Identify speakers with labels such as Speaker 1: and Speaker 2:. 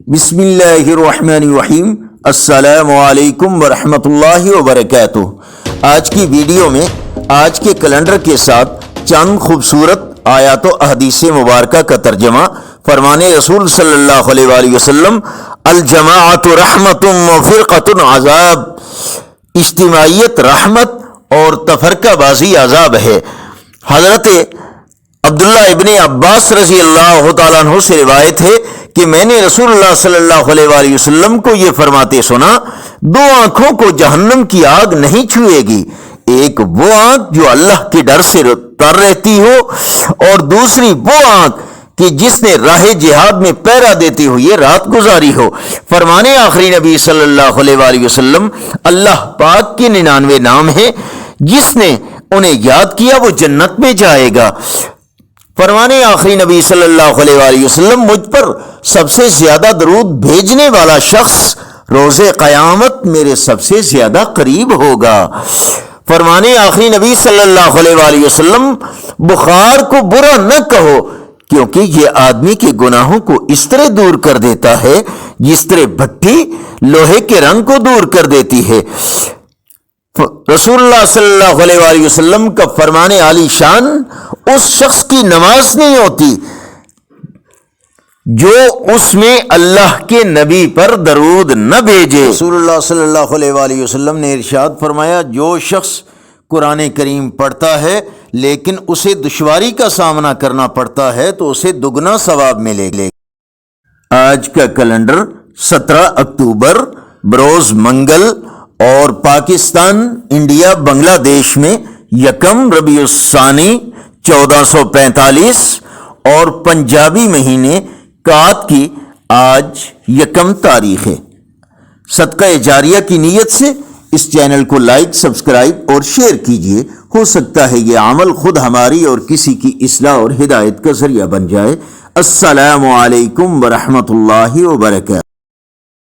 Speaker 1: بسم اللہ الرحمن الرحیم۔ السلام علیکم ورحمۃ اللہ وبرکاتہ۔ آج کی ویڈیو میں آج کے کیلنڈر کے ساتھ چند خوبصورت آیات و احادیث مبارکہ کا ترجمہ۔ فرمان رسول صلی اللہ علیہ وآلہ وسلم، الجماعت رحمت و فرقۃ عذاب، اجتماعیت رحمت اور تفرقہ بازی عذاب ہے۔ حضرت عبداللہ ابن عباس رضی اللہ تعالیٰ عنہ سے روایت ہے کہ میں نے رسول اللہ صلی اللہ علیہ وآلہ وسلم کو یہ فرماتے سنا، دو آنکھوں کو جہنم کی آگ نہیں چھوئے گی، ایک وہ آنکھ جو اللہ کے ڈر سے تر رہتی ہو، اور دوسری وہ آنکھ کہ جس نے راہ جہاد میں پہرا دیتے ہوئے رات گزاری ہو۔ فرمانے آخری نبی صلی اللہ علیہ وآلہ وسلم، اللہ پاک کے 99 نام ہیں، جس نے انہیں یاد کیا وہ جنت میں جائے گا۔ فرمانے آخری نبی صلی اللہ علیہ وآلہ وسلم، مجھ پر سب سے زیادہ درود بھیجنے والا شخص روز قیامت میرے سب سے زیادہ قریب ہوگا۔ فرمانے آخری نبی صلی اللہ علیہ وآلہ وسلم، بخار کو برا نہ کہو، کیونکہ یہ آدمی کے گناہوں کو اس طرح دور کر دیتا ہے جس طرح بھٹی لوہے کے رنگ کو دور کر دیتی ہے۔ رسول اللہ صلی اللہ علیہ وآلہ وسلم کا فرمان عالی شان، اس شخص کی نماز نہیں ہوتی جو اس میں اللہ کے نبی پر درود نہ بھیجے۔ رسول اللہ صلی اللہ علیہ وآلہ وسلم نے ارشاد فرمایا، جو شخص قرآن کریم پڑھتا ہے لیکن اسے دشواری کا سامنا کرنا پڑتا ہے تو اسے دگنا ثواب ملے گا۔ آج کا کیلنڈر 17 اکتوبر بروز منگل اور پاکستان انڈیا بنگلہ دیش میں 1 ربیع الثانی 1445 اور پنجابی مہینے کات کی آج 1 تاریخ ہے۔ صدقہ جاریہ کی نیت سے اس چینل کو لائک، سبسکرائب اور شیئر کیجیے، ہو سکتا ہے یہ عمل خود ہماری اور کسی کی اصلاح اور ہدایت کا ذریعہ بن جائے۔ السلام علیکم ورحمۃ اللہ وبرکاتہ۔